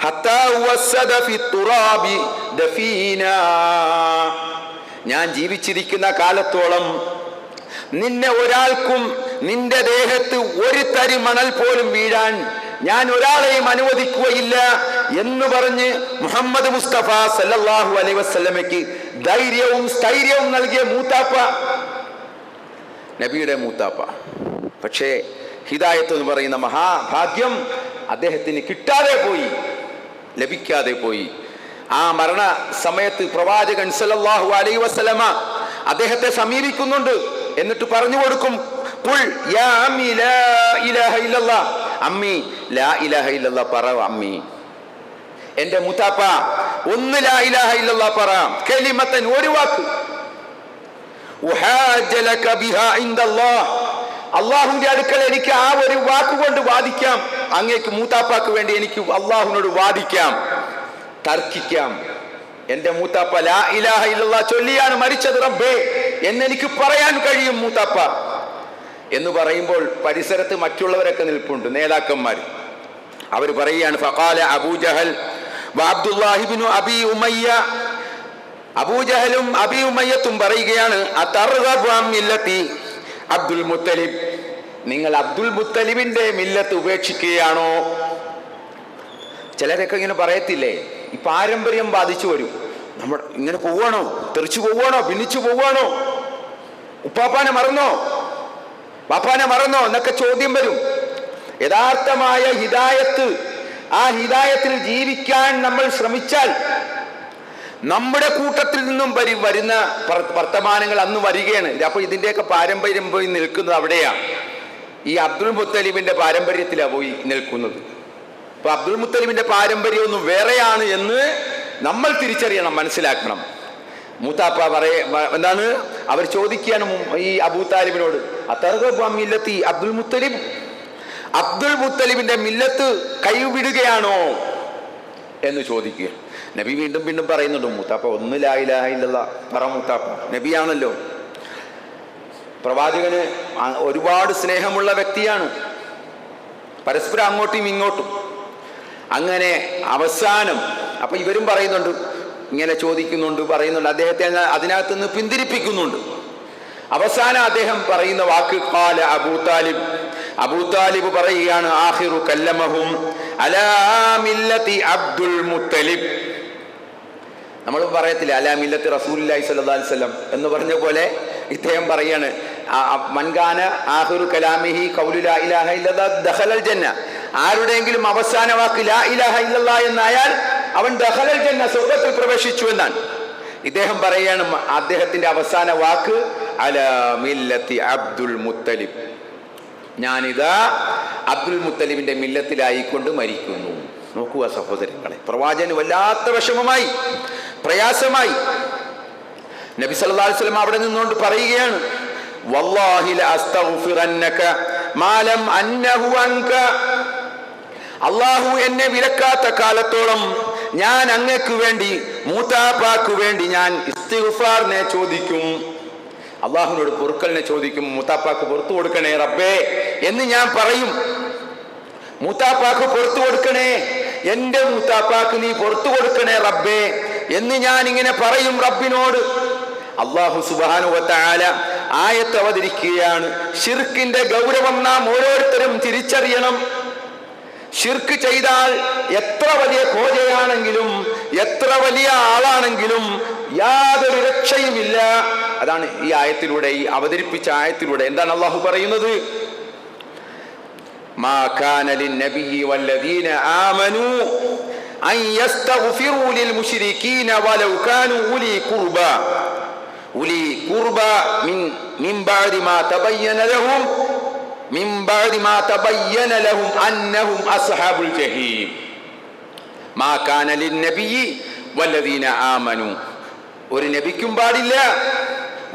ഹത്താ വസദ ഫി തുറാബി ദഫീനാ. ഞാൻ ജീവിച്ചിരിക്കുന്ന കാലത്തോളം നിന്നെ ഒരാൾക്കും നിന്റെ ദേഹത്ത് ഒരു തരി മണൽ പോലും വീഴാൻ ഞാൻ ഒരാളെയും അനുവദിക്കുകയില്ല എന്ന് പറഞ്ഞ് മുഹമ്മദ് മുസ്തഫ സല്ലല്ലാഹു അലൈഹി വസല്ലമയ്ക്ക് ധൈര്യവും സ്ഥൈര്യവും നൽകിയ മൂത്താപ്പ, നബിയുടെ മൂത്താപ്പ. പക്ഷേ ഹിദായത്ത് എന്ന് പറയുന്ന മഹാഭാഗ്യം അദ്ദേഹത്തിന് കിട്ടാതെ പോയി, ലഭിക്കാതെ പോയി. ആ മരണ സമയത്ത് പ്രവാചകൻ സല്ലല്ലാഹു അലൈഹി വസല്ലമ അദ്ദേഹത്തെ സമീപിക്കുന്നുണ്ട്. എന്നിട്ട് പറഞ്ഞു കൊടുക്കും, ഖുൽ യാ അമ്മി ലാ ഇലാഹ ഇല്ലല്ലാഹ്, അമ്മി ലാ ഇലാഹ ഇല്ലല്ലാഹ് പറ അമ്മി, എന്റെ മുത്താപ്പ ഒന്ന് ലാ ഇലാഹ ഇല്ലല്ലാഹ് പറ, കലിമത്തൻ ഒരു വാക്ക്, ഉഹാജ ലക ബിഹാ ഇൻദല്ലാഹ്, അല്ലാഹുവിന്റെ അടുക്കൽ എനിക്ക് ആ ഒരു വാക്കുകൊണ്ട് വാദിക്കാം, അങ്ങേക്ക് മൂത്താപ്പാക്ക് വേണ്ടി എനിക്ക് അല്ലാഹുവിനോട് വാദിക്കാം, തർക്കിക്കാം. എന്റെ മൂത്താപ്പ ലാ ഇലാഹ ഇല്ലല്ലാഹ് ചൊല്ലിയാണ് മരിച്ചത് റബ്ബേ എന്നെനിക്ക് പറയാൻ കഴിയും മൂത്താപ്പ എന്ന് പറയുമ്പോൾ പരിസരത്ത് മറ്റുള്ളവരൊക്കെ നിൽപ്പുണ്ട്, നേതാക്കന്മാർ. അവർ പറയുകയാണ്, ഫഖാല അബൂജഹൽ വഅബ്ദുല്ലാഹി ഇബ്നു അബി ഉമയ്യ, അബൂജഹലും അബി ഉമയ്യത്തും പറയുകയാണ്, അതർഗബു അൻ മില്ലത്തി അബ്ദുൽ മുത്തലിബ്, നിങ്ങൾ അബ്ദുൽ മുത്തലിബിന്റെ മില്ലത്ത് ഉപേക്ഷിക്കുകയാണോ? ചിലരൊക്കെ ഇങ്ങനെ പറയത്തില്ലേ, ഈ പാരമ്പര്യം ബാധിച്ചു വരും, നമ്മൾ ഇങ്ങനെ പോവാണോ, തെറിച്ചു പോവാണോ, ഭിന്നിച്ചു പോവാണോ, ഉപ്പാപ്പാനെ മറന്നോ, ബാപ്പാനെ മറന്നോ എന്നൊക്കെ ചോദ്യം വരും. യഥാർത്ഥമായ ഹിദായത്ത്, ആ ഹിദായത്തിൽ ജീവിക്കാൻ നമ്മൾ ശ്രമിച്ചാൽ നമ്മുടെ കൂട്ടത്തിൽ നിന്നും വരുന്ന വർത്തമാനങ്ങൾ അന്ന് വരികയാണ്. അപ്പൊ ഇതിന്റെയൊക്കെ പാരമ്പര്യം പോയി നിൽക്കുന്നത് അവിടെയാണ്, ഈ അബ്ദുൽ മുത്തലിബിന്റെ പാരമ്പര്യത്തിലാണ് പോയി നിൽക്കുന്നത്. അപ്പൊ അബ്ദുൽ മുത്തലിബിന്റെ പാരമ്പര്യം ഒന്നും വേറെയാണ് എന്ന് നമ്മൾ തിരിച്ചറിയണം, മനസ്സിലാക്കണം. മൂത്താപ്പ എന്താണ് അവർ ചോദിക്കുകയാണ് ഈ അബൂ താലിബിനോട്, അതർഗബു അൻ മില്ലത്തി അബ്ദുൽ മുത്തലിബ്, അബ്ദുൽ മുത്തലിബിന്റെ മില്ലത്ത് കൈവിടുകയാണോ എന്ന് ചോദിക്കുക. നബി വീണ്ടും പറയുന്നുണ്ട്, മൂത്താപ്പ ഒന്ന് ലാ ഇലാഹ ഇല്ലല്ലാഹ് പറ മൂത്താപ്പ, നബിയാണല്ലോ, പ്രവാചകന് ഒരുപാട് സ്നേഹമുള്ള വ്യക്തിയാണ്, പരസ്പരം അങ്ങോട്ടും ഇങ്ങോട്ടും. അങ്ങനെ അവസാനം അപ്പൊ ഇവരും പറയുന്നുണ്ട്, ഇങ്ങനെ ചോദിക്കുന്നുണ്ട്, പറയുന്നുണ്ട്, അദ്ദേഹത്തെ അതിനകത്ത് നിന്ന് പിന്തിരിപ്പിക്കുന്നുണ്ട്. അവസാനം അദ്ദേഹം പറയുന്ന വാക്ക് ഖാല അബൂ താലിബ്, അബൂ താലിബ് പറയുകയാണ്, ആഖിറു കല്ലമഹും അലാ മില്ലത്തി അബ്ദുൽ മുത്തലിബ്. നമ്മൾ പറയത്തില്ല അലാ മില്ലത്തി റസൂലുള്ളാഹി സ്വല്ലല്ലാഹു അലൈഹി വസല്ലം എന്ന് പറഞ്ഞ പോലെ ഇദ്ദേഹം പറയാണ്, മൻകാന ആഖിറു കലാമിഹി ഖൗലു ലാ ഇലാഹ ഇല്ലല്ലാഹ് ദഖലൽ ജന്ന, ആരുടെയെങ്കിലും അവസാന വാക്ക് ലാ ഇലാഹ ഇല്ലല്ലാഹ് എന്നായാൽ അവൻ ദഖലൽ ജന്ന, സ്വർഗ്ഗത്തിൽ പ്രവേശിച്ചു എന്നാണ്. ഇദ്ദേഹം പറയുകയാണ്, അദ്ദേഹത്തിന്റെ അവസാന വാക്ക് അലാ മില്ലത്തി അബ്ദുൽ മുത്തലിബ്, ഞാനിതാ അബ്ദുൽ മുത്തലിബിന്റെ മില്ലത്തിലായിക്കൊണ്ട് മരിക്കുന്നു. നോക്കുക സഹോദരങ്ങളെ, പ്രവാചകന് വല്ലാത്ത വിഷമമായി, പ്രയാസമായി. നബി സല്ലല്ലാഹു അലൈഹി വസല്ലം അവിടെ നിന്നുകൊണ്ട് പറയുകയാണ്, വല്ലാഹി ല അസ്തഗ്ഫിറന്നക മാ ലം അന്നഹു അൻക, അല്ലാഹു എന്നെ വിലക്കാത്ത കാലത്തോളം ഞാൻ അങ്ങക്ക് വേണ്ടി, മൂത്താപ്പാക്ക് വേണ്ടി ഞാൻ ഇസ്തിഗ്ഫാറിനെ ചോദിക്കും, അള്ളാഹുവിനോട് പൊറുക്കലിനെ ചോദിക്കും, മൂത്താപ്പാക്ക് പുറത്തു കൊടുക്കണേ റബ്ബേ എന്ന് ഞാൻ പറയും. മൂത്താപ്പാക്ക് പുറത്തു കൊടുക്കണേ, എന്റെ മൂത്താപ്പാക്ക് നീ പുറത്തു കൊടുക്കണേ റബ്ബേ എന്ന് ഞാൻ ഇങ്ങനെ പറയും റബ്ബിനോട്. അല്ലാഹു സുബ്ഹാനഹു വ തആല ആയത്ത് അവതരിക്കുകയാണ്. ശിർക്കിന്റെ ഗൗരവം നാം ഓരോരുത്തരും തിരിച്ചറിയണം. ശിർക്ക് ചെയ്താൽ എത്ര വലിയ കോജയാണെങ്കിലും എത്ര വലിയ ആളാണെങ്കിലും യാതൊരു രക്ഷയുമില്ല. അതാണ് ഈ ആയത്തിലൂടെ, ഈ അവതരിപ്പിച്ച ആയത്തിലൂടെ എന്താണ് അള്ളാഹു പറയുന്നത്? മാ കാന ലിന്നബിയ്യി വല്ലദീന ആമനൂ അൻ യസ്തഗ്ഫിറൂ ലിൽ മുശ്രികീന വലൗ കാനൂ ഉലി ഖുർബ മിൻ ബഅദി മാ തബയ്യന ലഹും അന്നഹും അസ്ഹാബുൽ ജഹീം. മാ കാന ലിന്നബിയ്യി വല്ലദീന ആമനൂ, ഒരു നബിക്കും പാടില്ല,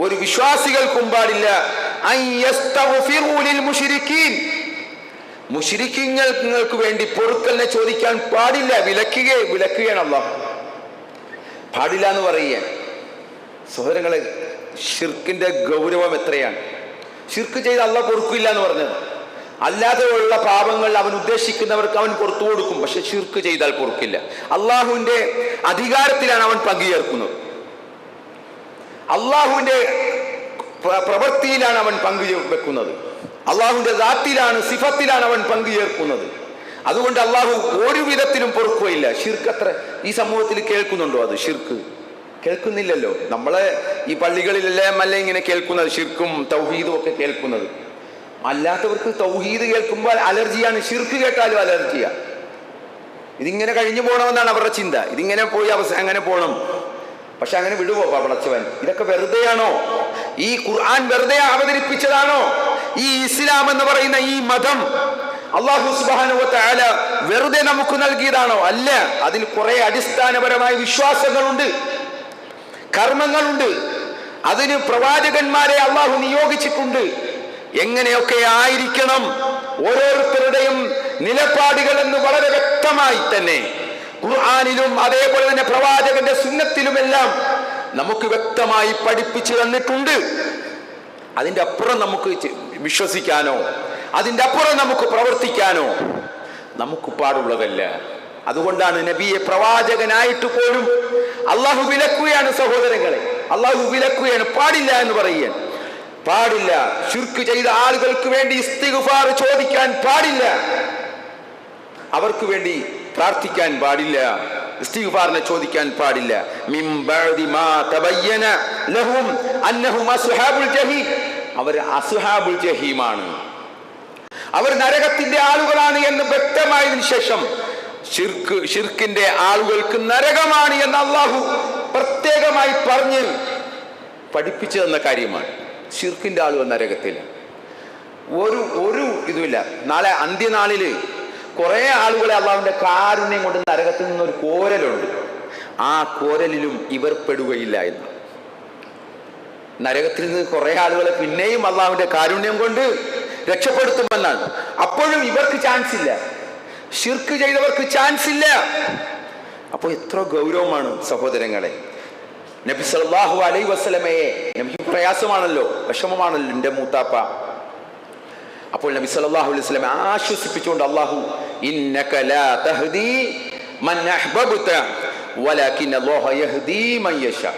ഒരു വിശ്വാസികൾക്കും പാടില്ല, അൻ യസ്തഗ്ഫിറൂ ലിൽ മുശ്രികീൻ, മുശ്രിക്കീങ്ങൾക്ക് വേണ്ടി പൊറുക്കലിനെ ചോദിക്കാൻ പാടില്ല. വിലക്കുകയാണ് അല്ലാഹു. പാടില്ല എന്ന് പറയുക. സഹോദരങ്ങളെ, ഷിർക്കിന്റെ ഗൗരവം എത്രയാണ്! ഷിർക്ക് ചെയ്ത് അള്ളാഹ് പൊറുക്കില്ല എന്ന് പറഞ്ഞത്. അല്ലാതെ ഉള്ള പാപങ്ങൾ അവൻ ഉദ്ദേശിക്കുന്നവർക്ക് അവൻ പുറത്തു കൊടുക്കും, പക്ഷെ ഷിർക്ക് ചെയ്താൽ പൊറുക്കില്ല. അള്ളാഹുവിന്റെ അധികാരത്തിലാണ് അവൻ പങ്കുചേർക്കുന്നത്, അള്ളാഹുവിന്റെ പ്രവൃത്തിയിലാണ് അവൻ പങ്കു വെക്കുന്നത്, അള്ളാഹുവിന്റെ ദാത്തിലാണ്, സിഫത്തിലാണ് അവൻ പങ്കുചേർക്കുന്നത്. അതുകൊണ്ട് അള്ളാഹു ഒരു വിധത്തിലും പൊറുക്കുകയില്ല. ഷിർക്ക് അത്ര ഈ സമൂഹത്തിൽ കേൾക്കുന്നുണ്ടോ? അത് ഷിർക്ക് കേൾക്കുന്നില്ലല്ലോ. നമ്മളെ ഈ പള്ളികളിലെല്ലാം അല്ല ഇങ്ങനെ കേൾക്കുന്നത്, ഷിർക്കും തൗഹീദും ഒക്കെ കേൾക്കുന്നത്. അല്ലാത്തവർക്ക് തൗഹീദ് കേൾക്കുമ്പോൾ അലർജിയാണ്, ഷിർക്ക് കേട്ടാലും അലർജിയാ. ഇതിങ്ങനെ കഴിഞ്ഞു പോകണമെന്നാണ് അവരുടെ ചിന്ത. ഇതിങ്ങനെ പോയി അങ്ങനെ പോകണം. പക്ഷെ അങ്ങനെ വിടുവോ പടച്ചവൻ? ഇതൊക്കെ വെറുതെയാണോ? ഈ ഖുർആൻ വെറുതെ അവതരിപ്പിച്ചതാണോ? ഈ ഇസ്ലാം എന്ന് പറയുന്ന ഈ മതം അല്ലാഹു സുബ്ഹാനഹു വ തആല വെറുതെ നമുക്ക് നൽകിയതാണോ? അല്ല. അതിൽ കുറെ അടിസ്ഥാനപരമായ വിശ്വാസങ്ങളുണ്ട്, കർമ്മങ്ങളുണ്ട്. അതിന് പ്രവാചകന്മാരെ അള്ളാഹു നിയോഗിച്ചിട്ടുണ്ട്. എങ്ങനെയൊക്കെ ആയിരിക്കണം ഓരോരുത്തരുടെയും നിലപാടുകൾ എന്ന് വളരെ വ്യക്തമായി തന്നെ ഖുർആനിലും അതേപോലെ തന്നെ പ്രവാചകന്റെ സുന്നത്തിലുമെല്ലാം നമുക്ക് വ്യക്തമായി പഠിപ്പിച്ചു തന്നിട്ടുണ്ട്. അതിന്റെ അപ്പുറം നമുക്ക് വിശ്വസിക്കാനോ അതിന്റെ അപ്പുറം നമുക്ക് പ്രവർത്തിക്കാനോ നമുക്ക് പാടുള്ളതല്ല. അതുകൊണ്ടാണ് നബിയെ പ്രവാചകനായിട്ട് പോലും അള്ളാഹു വിലക്കുകയാണ്. സഹോദരങ്ങളെ, അള്ളാഹു വിലക്കുകയാണ്, പാടില്ല എന്ന് പറയുകയാണ്. പാടില്ല. ശിർക്ക് ചെയ്ത ആളുകൾക്ക് വേണ്ടി ഇസ്തിഗ്ഫാർ ചോദിക്കാൻ പാടില്ല, അവർക്ക് വേണ്ടി പ്രാർത്ഥിക്കാൻ പാടില്ല, ഇസ്തിഗ്ഫാറിനെ ചോദിക്കാൻ പാടില്ല. മിൻ ബഅദി മാ തബയ്യന ലഹും അന്നഹും അസ്ഹാബുൽ ജഹീം. അവർ അസ്ഹാബുൽ ജഹീമാണ്, അവർ നരകത്തിന്റെ ആളുകളാണ് എന്ന് വ്യക്തമായതിനു ശേഷം ഷിർക്കിന്റെ ആളുകൾക്ക് നരകമാണ് എന്ന് അള്ളാഹു പ്രത്യേകമായി പറഞ്ഞ് പഠിപ്പിച്ചു തന്ന കാര്യമാണ്. ഷിർക്കിന്റെ ആളുകൾ നരകത്തിൽ ഒരു ഇതുമില്ല. നാളെ അന്ത്യനാളില് കുറെ ആളുകളെ അള്ളാഹുവിന്റെ കാരുണ്യം കൊണ്ട് നരകത്തിൽ നിന്നൊരു കോരലുണ്ട്. ആ കോരലിലും ഇവർ പെടുകയില്ല എന്ന്. നരകത്തിൽ നിന്ന് കുറെ ആളുകളെ പിന്നെയും അള്ളാഹുവിന്റെ കാരുണ്യം കൊണ്ട് രക്ഷപ്പെടുത്തുമെന്നാണ്. അപ്പോഴും ഇവർക്ക് ചാൻസ് ഇല്ല, ഷിർക്ക് ചെയ്തവർക്ക് ചാൻസ് ഇല്ല. അപ്പോൾ എത്ര ഗൗരവമാണ് സഹോദരങ്ങളെ. നബി സല്ലല്ലാഹു അലൈഹി വസല്ലമയെ, നബിക്ക് പ്രയാസമാണല്ലോ, വിഷമമാണല്ലോ എൻ്റെ മൂത്താപ്പ. അപ്പോൾ നബി സല്ലല്ലാഹു അലൈഹി വസല്ലമയെ ആശ്വസിപ്പിച്ചുകൊണ്ട് അല്ലാഹു ഇന്നക ലാ തഹ്ദി മൻ അഹ്ബബ്ത വലാകിൻ അല്ലാഹു യഹ്ദി മൻ യശാ.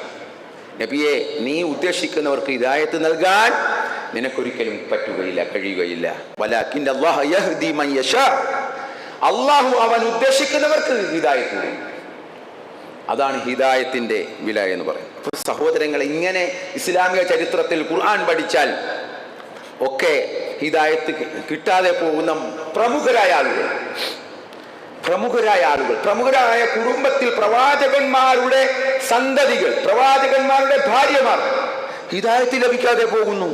നബിയെ, നീ ഉദ്ദേശിക്കുന്നവർക്ക് ഹിദായത്ത് നൽകാൻ നിനക്കൊരിക്കലും പറ്റുകയില്ല, കഴിയുകയില്ല. വലാകിൻ അല്ലാഹു യഹ്ദി മൻ യശാ. അല്ലാഹു അവൻ ഉദ്ദേശിക്കുന്നവർക്ക് ഹിദായത്ത് നൽകും. അതാണ് ഹിദായത്തിന്റെ വില എന്ന് പറയുന്നത്. അപ്പോൾ സഹോദരങ്ങൾ, ഇങ്ങനെ ഇസ്ലാമിക ചരിത്രത്തിൽ ഖുർആൻ പഠിച്ചാൽ ഒക്കെ ഹിദായത്ത് കിട്ടാതെ പോകുന്ന പ്രമുഖരായ ആളുകൾ, പ്രമുഖരായ കുടുംബത്തിൽ പ്രവാചകന്മാരുടെ സന്തതികൾ, പ്രവാചകന്മാരുടെ ഭാര്യമാർ ഹിദായത്ത് ലഭിക്കാതെ പോകുന്നു.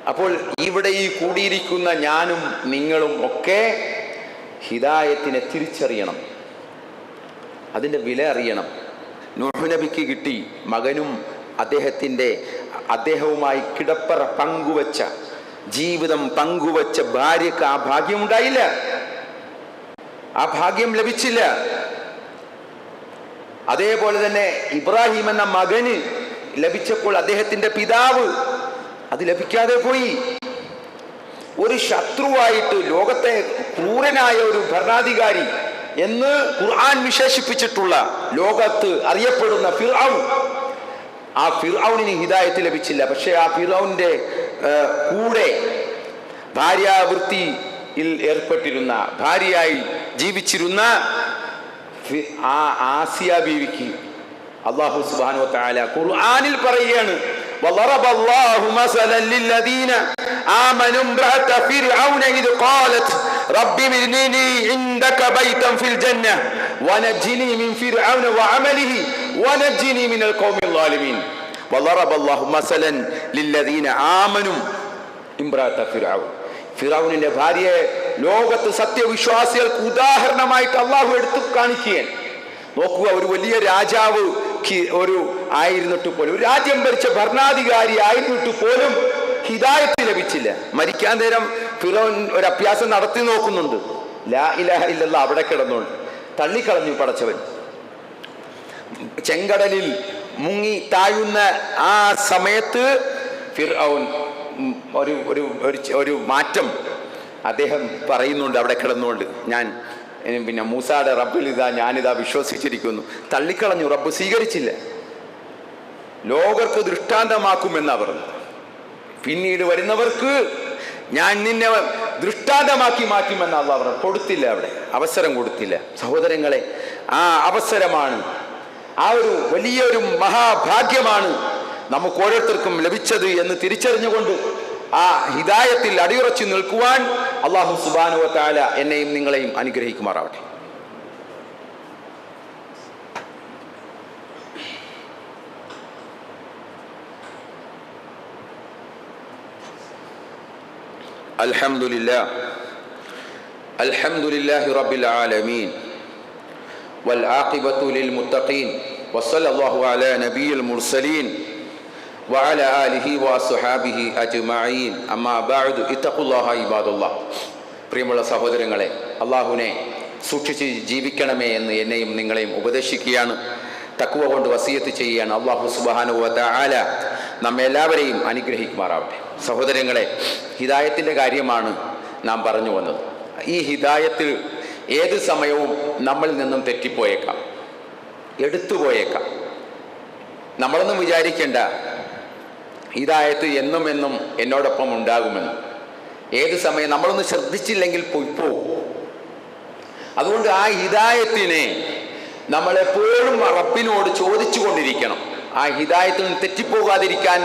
അപ്പോൾ ഇവിടെ ഈ കൂടിയിരിക്കുന്ന ഞാനും നിങ്ങളും ഒക്കെ ഹിദായത്തിനെ തിരിച്ചറിയണം, അതിൻ്റെ വില അറിയണം. നൂഹ് നബിക്ക് കിട്ടി, മകനും അദ്ദേഹവുമായി കിടപ്പറ പങ്കുവച്ച, ജീവിതം പങ്കുവച്ച ഭാര്യക്ക് ആ ഭാഗ്യമുണ്ടായില്ല, ആ ഭാഗ്യം ലഭിച്ചില്ല. അതേപോലെ തന്നെ ഇബ്രാഹിം എന്ന മകന് ലഭിച്ചപ്പോൾ അദ്ദേഹത്തിന്റെ പിതാവ് അത് ലഭിക്കാതെ പോയി. ഒരു ശത്രുവായിട്ട്, ലോകത്തെ ക്രൂരനായ ഒരു ഭരണാധികാരി എന്ന് ഖുർആൻ വിശേഷിപ്പിച്ചിട്ടുള്ള, ലോകത്ത് അറിയപ്പെടുന്ന ഫിർഔൻ, ആ ഫിർഔനിന് ഹിദായത്ത് ലഭിച്ചില്ല. പക്ഷെ ആ ഫിർഔന്റെ കൂടെ ഭാര്യാവൃത്തിയിൽ ഏർപ്പെട്ടിരുന്ന, ഭാര്യയായി ജീവിച്ചിരുന്ന ആ ആസിയ ബീവിക്ക് അല്ലാഹു സുബ്ഹാനഹു വ തആല ഖുർആനിൽ പറയുകയാണ്, وضرب الله مثلا للذين آمنوا امرأة فرعون إذ قالت رب ابن لي عندك بيتا في الجنة ونجني من فرعون وعمله ونجني من القوم الظالمين. وضرب الله مثلا للذين آمنوا امرأة فرعون. ഫിറഔനിന്റെ ഭാര്യയെ ലോകത്ത് സത്യവിശ്വാസികൾക്ക് ഉദാഹരണമായിട്ട് അള്ളാഹു എടുത്തു കാണിക്കുകയാണ്. നോക്കുക, ഒരു വലിയ രാജാവ് ആയിരുന്നിട്ട് പോലും, ഒരു രാജ്യം ഭരിച്ച ഭരണാധികാരി ആയിരുന്നിട്ട് പോലും ഹിദായത്ത് ലഭിച്ചില്ല. മരിക്കാൻ നേരം ഫിറൗൻ ഒരു അഭ്യാസം നടത്തി നോക്കുന്നുണ്ട്, ലാ ഇലാഹ ഇല്ലല്ലാഹ് അവിടെ കിടന്നുകൊണ്ട് തള്ളിക്കളഞ്ഞു പടച്ചവൻ. ചെങ്കടലിൽ മുങ്ങി താഴുന്ന ആ സമയത്ത് ഫിർഔൻ ഒരു മാറ്റം അദ്ദേഹം പറയുന്നുണ്ട് അവിടെ കിടന്നുകൊണ്ട്. ഞാൻ പിന്നെ മൂസായുടെ റബ്ബിൽ ഞാനിതാ വിശ്വസിച്ചിരിക്കുന്നു. തള്ളിക്കളഞ്ഞു, റബ്ബ് സ്വീകരിച്ചില്ല. ലോകർക്ക് ദൃഷ്ടാന്തമാക്കുമെന്നാ പറഞ്ഞു. പിന്നീട് വരുന്നവർക്ക് ഞാൻ നിന്നെ ദൃഷ്ടാന്തമാക്കി മാറ്റുമെന്ന് അള്ളാഹു പറഞ്ഞു. കൊടുത്തില്ല, അവിടെ അവസരം കൊടുത്തില്ല. സഹോദരങ്ങളെ, ആ അവസരമാണ്, ആ ഒരു വലിയൊരു മഹാഭാഗ്യമാണ് നമുക്ക് ഓരോരുത്തർക്കും ലഭിച്ചത് എന്ന് തിരിച്ചറിഞ്ഞുകൊണ്ട് ആ ഹിദായത്തിൽ അടിയുറച്ചു നിൽക്കുവാൻ അല്ലാഹു സുബ്ഹാനഹു വ തആല എന്നെയും നിങ്ങളെയും അനുഗ്രഹിക്കുമാറാവട്ടെ. അൽഹംദുലില്ലാഹി റബ്ബിൽ ആലമീൻ വൽ ആഖിബത്തു ലിൽ മുത്തഖീൻ വസല്ലല്ലാഹു അലാ നബിയിൽ മുർസലീൻ വഅലാ ആലിഹി വഅസ്ഹാബിഹി അജ്മഈൻ. അമ്മാ ബഅദു ഇത്തഖുല്ലാഹ ഇബാദല്ലാഹ്. പ്രിയമുള്ള സഹോദരങ്ങളെ, അല്ലാഹുവിനെ സൂക്ഷിച്ച് ജീവിക്കണമേ എന്ന് എന്നെയും നിങ്ങളെയും ഉപദേശിക്കുകയാണ്. തഖ്വ കൊണ്ട് വസിയത്ത് ചെയ്യുകയാണ്. അല്ലാഹു സുബ്ഹാനഹു വ തആല നമ്മെ എല്ലാവരെയും അനുഗ്രഹിക്കുമാറാവട്ടെ. സഹോദരങ്ങളെ, ഹിദായത്തിൻ്റെ കാര്യമാണ് നാം പറഞ്ഞു വന്നത്. ഈ ഹിദായത്തിൽ ഏത് സമയവും നമ്മളിൽ നിന്നും തെറ്റിപ്പോയേക്കാം, എടുത്തുപോയേക്കാം. നമ്മളൊന്നും വിചാരിക്കേണ്ട ഹിദായത്ത് എന്നും എന്നും എന്നോടൊപ്പം ഉണ്ടാകുമെന്ന്. ഏത് സമയം നമ്മളൊന്ന് ശ്രദ്ധിച്ചില്ലെങ്കിൽ പോയിപ്പോകും. അതുകൊണ്ട് ആ ഹിദായത്തിനെ നമ്മളെപ്പോഴും റബ്ബിനോട് ചോദിച്ചു കൊണ്ടിരിക്കണം. ആ ഹിദായത്തിൽ നിന്ന് തെറ്റിപ്പോകാതിരിക്കാൻ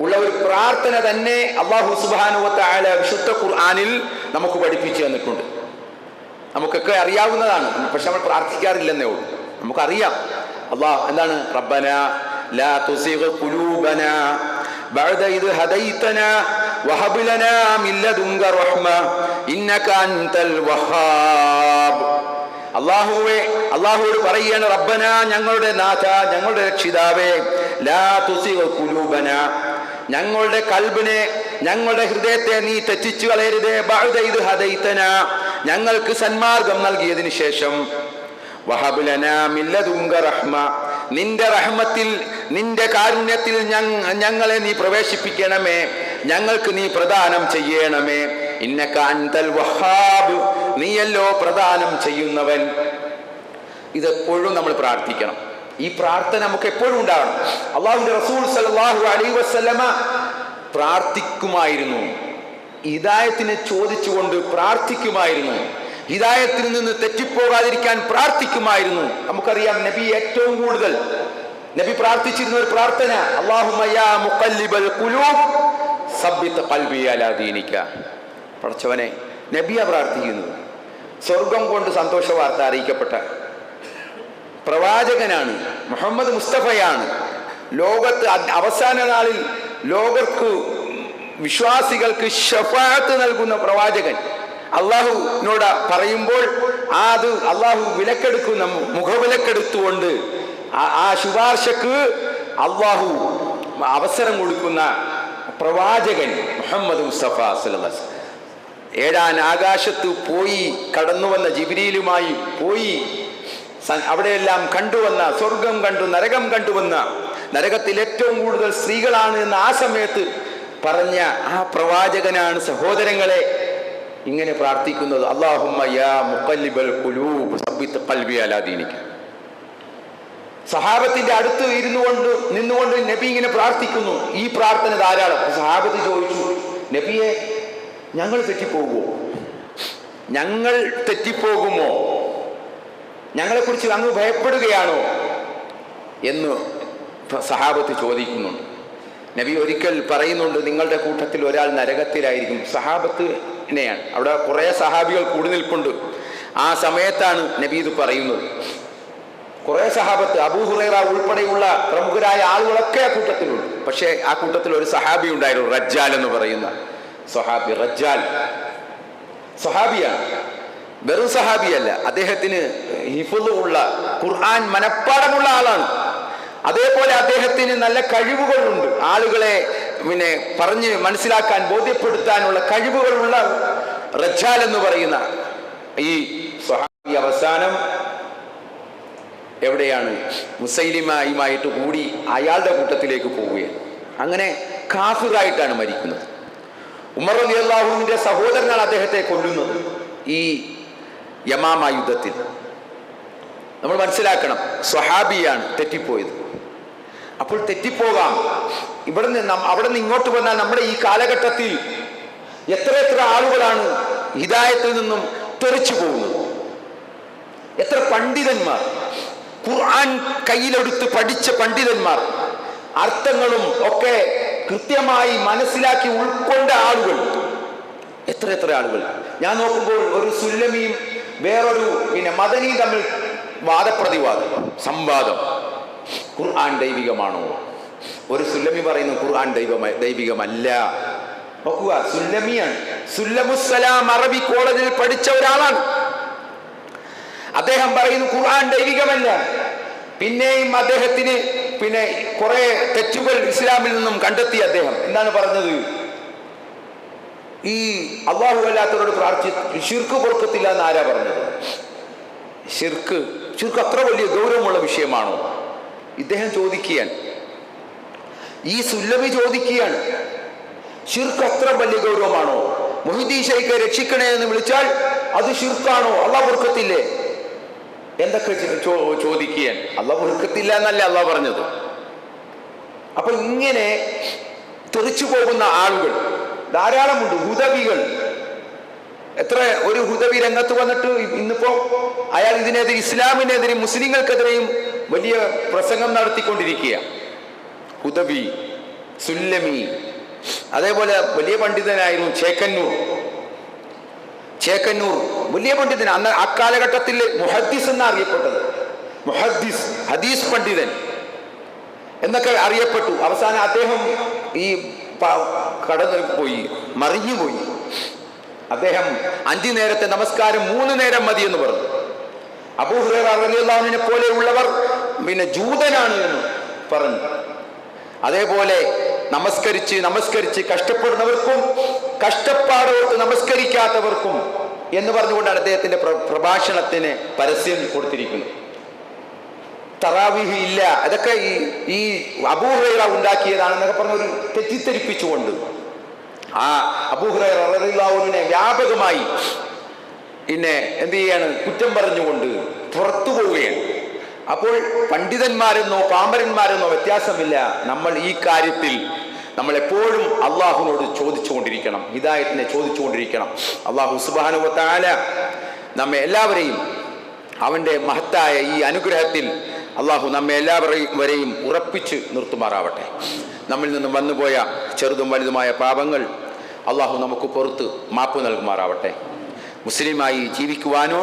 ഉള്ള ഒരു പ്രാർത്ഥന തന്നെ അല്ലാഹു സുബ്ഹാനഹു വ തആല വിശുദ്ധ ഖുർആനിൽ നമുക്ക് പഠിപ്പിച്ചു തന്നിട്ടുണ്ട്. നമുക്കൊക്കെ അറിയാവുന്നതാണ്, പക്ഷെ നമ്മൾ പ്രാർത്ഥിക്കാറില്ലെന്നേ ഉള്ളൂ. നമുക്കറിയാം അല്ലാഹ് എന്താണ്, റബ്ബനാ ലാ തുസിഗ് ഖുലൂബനാ ബഅദ ഇദ് ഹദൈതനാ വഹബ് ലനാ മിൻ ലദുൻക റഹ്മ ഇന്നക അൻതൽ വഹ്ഹാബ്. അല്ലാഹുവോട് പറയുകയാണ്, റബ്ബന, ഞങ്ങളുടെ നാഥ, ഞങ്ങളുടെ രക്ഷിതാവേ, ലാ തുസിഗ് ഖുലൂബനാ, ഞങ്ങളുടെ കൽബിനെ, ഞങ്ങളുടെ ഹൃദയത്തെ നീ തെറ്റിച്ചു കളയരുതേ. ബഅദ ഇദ് ഹദൈതനാ, ഞങ്ങൾക്ക് സന്മാർഗം നൽകിയതിന് ശേഷം, വഹബ് ലനാ മിൻ ലദുൻക റഹ്മ, നിന്റെ റഹ്മത്തിൽ, നിന്റെ കാരുണ്യത്തിൽ ഞങ്ങളെ നീ പ്രവേശിപ്പിക്കണമേ, ഞങ്ങൾക്ക് നീ പ്രദാനം ചെയ്യണമേ. ഇന്നക അൻതൽ വഹ്ഹാബ്, നീയല്ലോ പ്രദാനം ചെയ്യുന്നവൻ. ഇതെപ്പോഴും നമ്മൾ പ്രാർത്ഥിക്കണം. ഈ പ്രാർത്ഥന നമുക്ക് എപ്പോഴും ഉണ്ടാവണം. അല്ലാഹുവിന്റെ റസൂൽ സല്ലല്ലാഹു അലൈഹി വസല്ലമ പ്രാർത്ഥിക്കുമായിരുന്നു, ഹിദായത്തിനെ ചോദിച്ചുകൊണ്ട് പ്രാർത്ഥിക്കുമായിരുന്നു, ഹിദായത്തിൽ നിന്ന് തെറ്റിപ്പോകാതിരിക്കാൻ പ്രാർത്ഥിക്കുമായിരുന്നു. നമുക്കറിയാം, നബി ഏറ്റവും കൂടുതൽ നബി പ്രാർത്ഥിച്ചിരുന്ന ഒരു പ്രാർത്ഥന, അല്ലാഹുമ്മ യാ മുഖല്ലിബൽ ഖുലൂബ് സബ്ബിത് ഖൽബി അലാ ദീനിക. പടച്ചവനെ, നബിയാ പ്രാർത്ഥിക്കുന്നത്. സ്വർഗം കൊണ്ട് സന്തോഷ വാർത്ത അറിയിക്കപ്പെട്ട പ്രവാചകനാണ്, മുഹമ്മദ് മുസ്തഫയാണ്. ലോകത്ത് അവസാന നാളിൽ ലോകർക്ക്, വിശ്വാസികൾക്ക് ശഫാഅത്ത് നൽകുന്ന പ്രവാചകൻ. അള്ളാഹുവിനോട് പറയുമ്പോൾ അത് അള്ളാഹു വിലക്കെടുക്കുന്ന, മുഖവിലക്കെടുത്തുകൊണ്ട് ആ ശുപാർശക്ക് അള്ളാഹു അവസരം കൊടുക്കുന്ന പ്രവാചകൻ മുഹമ്മദ് മുസ്തഫ സല്ലല്ലാഹു അലൈഹി വസല്ലം. ഏഴാൻ ആകാശത്ത് പോയി കടന്നു വന്ന ജിബ്രീലുമായി പോയി അവിടെയെല്ലാം കണ്ടുവന്ന, സ്വർഗം കണ്ടു, നരകം കണ്ടുവന്ന, നരകത്തിൽ ഏറ്റവും കൂടുതൽ സ്ത്രീകളാണ് എന്ന് ആ സമയത്ത് പറഞ്ഞ ആ പ്രവാചകനാണ് സഹോദരങ്ങളെ ഇങ്ങനെ പ്രാർത്ഥിക്കുന്നത്, അല്ലാഹുമ്മ യാ മുഖല്ലിബൽ ഖുലൂബ് സബ്ബിത് ഖൽബി അലാ ദീനിക. സഹാബത്തിന്റെ അടുത്ത് നിന്നുകൊണ്ട് നബി ഇങ്ങനെ പ്രാർത്ഥിക്കുന്നു. ഈ പ്രാർത്ഥന ധാരാളം. സഹാബത്ത് ചോദിച്ചു, നബിയെ, ഞങ്ങൾ തെറ്റിപ്പോകുമോ? ഞങ്ങൾ തെറ്റിപ്പോകുമോ? ഞങ്ങളെക്കുറിച്ച് അങ്ങ് ഭയപ്പെടുകയാണോ എന്ന് സഹാബത്ത് ചോദിക്കുന്നുണ്ട്. നബി ഒരിക്കൽ പറയുന്നുണ്ട്, നിങ്ങളുടെ കൂട്ടത്തിൽ ഒരാൾ നരകത്തിലായിരിക്കും. സഹാബത്തിനെയാണ്, അവിടെ കുറേ സഹാബികൾ കൂടി നിൽപ്പുണ്ട്. ആ സമയത്താണ് നബി ഇത് പറയുന്നത്. കുറേ സഹാബത്ത്, അബൂ ഹുറൈറ ഉൾപ്പെടെയുള്ള പ്രമുഖരായ ആളുകളൊക്കെ ആ കൂട്ടത്തിലുണ്ട്. പക്ഷേ ആ കൂട്ടത്തിൽ ഒരു സഹാബി ഉണ്ടായിരുന്നു, റജ്ജാൽ എന്ന് പറയുന്ന സഹാബി. റജ്ജാൽ സഹാബിയാണ്, വെറും സഹാബിയല്ല. അദ്ദേഹത്തിന് ഹിഫ്ള് ഉള്ള, ഖുർആൻ മനപ്പാടമുള്ള ആളാണ്. അതേപോലെ അദ്ദേഹത്തിന് നല്ല കഴിവുകളുണ്ട്. ആളുകളെ പറഞ്ഞ് മനസ്സിലാക്കാൻ, ബോധ്യപ്പെടുത്താനുള്ള കഴിവുകളുള്ള റജ്ജാൽ എന്ന് പറയുന്ന ഈ സ്വഹാബി അവസാനം എവിടെയാണ് മുസൈലിമയുമായിട്ട് കൂടി അയാളുടെ കൂട്ടത്തിലേക്ക് പോവുകയാണ്. അങ്ങനെ കാഫിറായിട്ടാണ് മരിക്കുന്നത്. ഉമർ റളിയല്ലാഹു അൻഹുവിന്റെ സഹോദരനാണ് അദ്ദേഹത്തെ കൊല്ലുന്നത് ഈ യമാമ യുദ്ധത്തിൽ. നമ്മൾ മനസ്സിലാക്കണം, സ്വഹാബിയാണ് തെറ്റിപ്പോയത്. അപ്പോൾ തെറ്റിപ്പോകാം. അവിടെ നിന്ന് ഇങ്ങോട്ട് വന്നാൽ നമ്മുടെ ഈ കാലഘട്ടത്തിൽ എത്ര ആളുകളാണ് ഹിദായത്തിൽ നിന്നും തെറിച്ചു പോകുന്നത്. എത്ര പണ്ഡിതന്മാർ, ഖുർആൻ കയ്യിലെടുത്ത് പഠിച്ച പണ്ഡിതന്മാർ, അർത്ഥങ്ങളും ഒക്കെ കൃത്യമായി മനസ്സിലാക്കി ഉൾക്കൊണ്ട ആളുകൾ, എത്ര ആളുകൾ. ഞാൻ നോക്കുമ്പോൾ ഒരു സുല്ലമിയും വേറൊരു മദനിയും തമ്മിൽ വാദപ്രതിവാദം, സംവാദം. ഖുർആൻ ദൈവികമാണോ? ഒരു സുല്ലമി പറയുന്നു ഖുർആൻ ദൈവികമല്ല. നോക്കുക, സുല്ലമിയാണ്. സുല്ലമുസ്സലാം അറബി കോളേജിൽ പഠിച്ച ഒരാളാണ്. അദ്ദേഹം പറയുന്നു ഖുർആൻ ദൈവികമല്ല. പിന്നെയും അദ്ദേഹത്തിന് കുറെ തെറ്റുകൾ ഇസ്ലാമിൽ നിന്നും കണ്ടെത്തി. അദ്ദേഹം എന്താണ് പറഞ്ഞത്? ഈ അല്ലാഹു അല്ലാത്തവരോട് പ്രാർത്ഥിച്ച് ശിർക്ക് പൊറുക്കത്തില്ല എന്ന് ആരാ പറഞ്ഞത്? ശിർക്ക് അത്ര വലിയ ഗൗരവമുള്ള വിഷയമാണോ? ഇദ്ദേഹം ചോദിക്കുകയാണ്, ഈ സുല്ലമി ചോദിക്കുകയാണ്, ശിർക്ക് അത്ര വലിയ ഗൗരവമാണോ? മുഹീദ്ദീൻ ശൈഖെ രക്ഷിക്കണേ എന്ന് വിളിച്ചാൽ അത് ശിർക്കാണോ? അല്ലാഹു പൊറുക്കത്തില്ലേ? എന്തൊക്കെ ചോദിക്കുകയാണ്. അല്ലാഹു പൊറുക്കത്തില്ല എന്നല്ല അല്ലാഹു പറഞ്ഞത്. അപ്പൊ ഇങ്ങനെ തെറിച്ചു പോകുന്ന ആളുകൾ ധാരാളമുണ്ട്. ഹുദവികൾ, ഒരു ഹുദവി രംഗത്ത് വന്നിട്ട് ഇന്നിപ്പോ അയാൾ ഇതിനെതിരെ, ഇസ്ലാമിനെതിരെ, മുസ്ലിങ്ങൾക്കെതിരെയും വലിയ പ്രസംഗം നടത്തിക്കൊണ്ടിരിക്കുക. ഹുദവി, സുല്ലമി. അതേപോലെ വലിയ പണ്ഡിതനായിരുന്നു ചേക്കന്നൂർ വലിയ പണ്ഡിതൻ. അന്ന് അക്കാലഘട്ടത്തിൽ മുഹദ്ദിസ് എന്നാ അറിയപ്പെട്ടത്. മുഹദ്ദിസ്, ഹദീസ് പണ്ഡിതൻ എന്നൊക്കെ അറിയപ്പെട്ടു. അവസാനം അദ്ദേഹം ഈ മറിഞ്ഞുപോയി. അദ്ദേഹം 5 നേരത്തെ നമസ്കാരം 3 നേരം മതി എന്ന് പറഞ്ഞു. അബൂ ഹുറൈറ റളിയല്ലാഹു അൻഹുവിനെ പോലെയുള്ളവർ ജൂതനാണ് എന്ന് പറഞ്ഞു. അതേപോലെ നമസ്കരിച്ച് കഷ്ടപ്പെടുന്നവർക്കും കഷ്ടപ്പാടോട്ട് നമസ്കരിക്കാത്തവർക്കും എന്ന് പറഞ്ഞുകൊണ്ടാണ് അദ്ദേഹത്തിന്റെ പ്രഭാഷണത്തിന് പരസ്യം കൊടുത്തിരിക്കുന്നത്. തറാവീഹ് ഇല്ല, അതൊക്കെ ഈ അബൂ ഹുറൈറ ഉണ്ടാക്കിയതാണെന്നൊക്കെ പറഞ്ഞൊരു തെറ്റിദ്ധരിപ്പിച്ചുകൊണ്ട് ആ അബൂ ഹുറൈറ റളിയല്ലാഹു അൻഹുവിനെ വ്യാപകമായി എന്ത് ചെയ്യാണ്, കുറ്റം പറഞ്ഞുകൊണ്ട് പുറത്തു പോവുകയാണ്. അപ്പോൾ പണ്ഡിതന്മാരെന്നോ പാമരന്മാരെന്നോ വ്യത്യാസമില്ല. നമ്മൾ ഈ കാര്യത്തിൽ നമ്മൾ എപ്പോഴും അള്ളാഹുവിനോട് ചോദിച്ചുകൊണ്ടിരിക്കണം, ഹിദായത്തിനെ ചോദിച്ചുകൊണ്ടിരിക്കണം. അള്ളാഹു സുബ്ഹാനഹു വ തആല നമ്മെ എല്ലാവരെയും അവന്റെ മഹത്തായ ഈ അനുഗ്രഹത്തിൽ അള്ളാഹു നമ്മെ എല്ലാവരെയും ഉറപ്പിച്ച് നിർത്തുമാറാവട്ടെ. നമ്മിൽ നിന്നും വന്നുപോയ ചെറുതും വലുതുമായ പാപങ്ങൾ അള്ളാഹു നമുക്ക് പുറത്ത് മാപ്പ് നൽകുമാറാവട്ടെ. മുസ്ലിമായി ജീവിക്കുവാനോ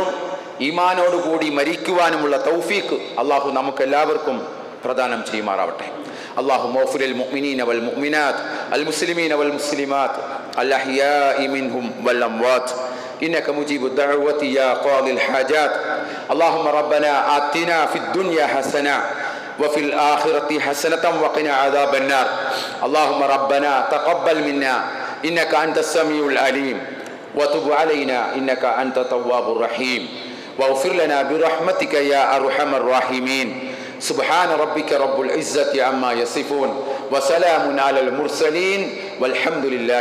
ഈമാനോടുകൂടി മരിക്കുവാനുമുള്ള തൗഫീഖ് അള്ളാഹു നമുക്ക് എല്ലാവർക്കും പ്രദാനം ചെയ്യുമാറാവട്ടെ. اللهم اغفر للمؤمنين والمؤمنات المسلمين والمسلمات الأحياء منهم والأموات إنك مجيب الدعوة يا قاضي الحاجات. اللهم ربنا آتنا في الدنيا حسنة وفي الآخرة حسنة وقنا عذاب النار. اللهم ربنا تقبل منا إنك أنت السميع العليم وتب علينا إنك أنت التواب الرحيم واغفر لنا برحمتك يا أرحم الراحمين. سبحان ربك رب العزة عما يصفون وسلام على المرسلين والحمد لله.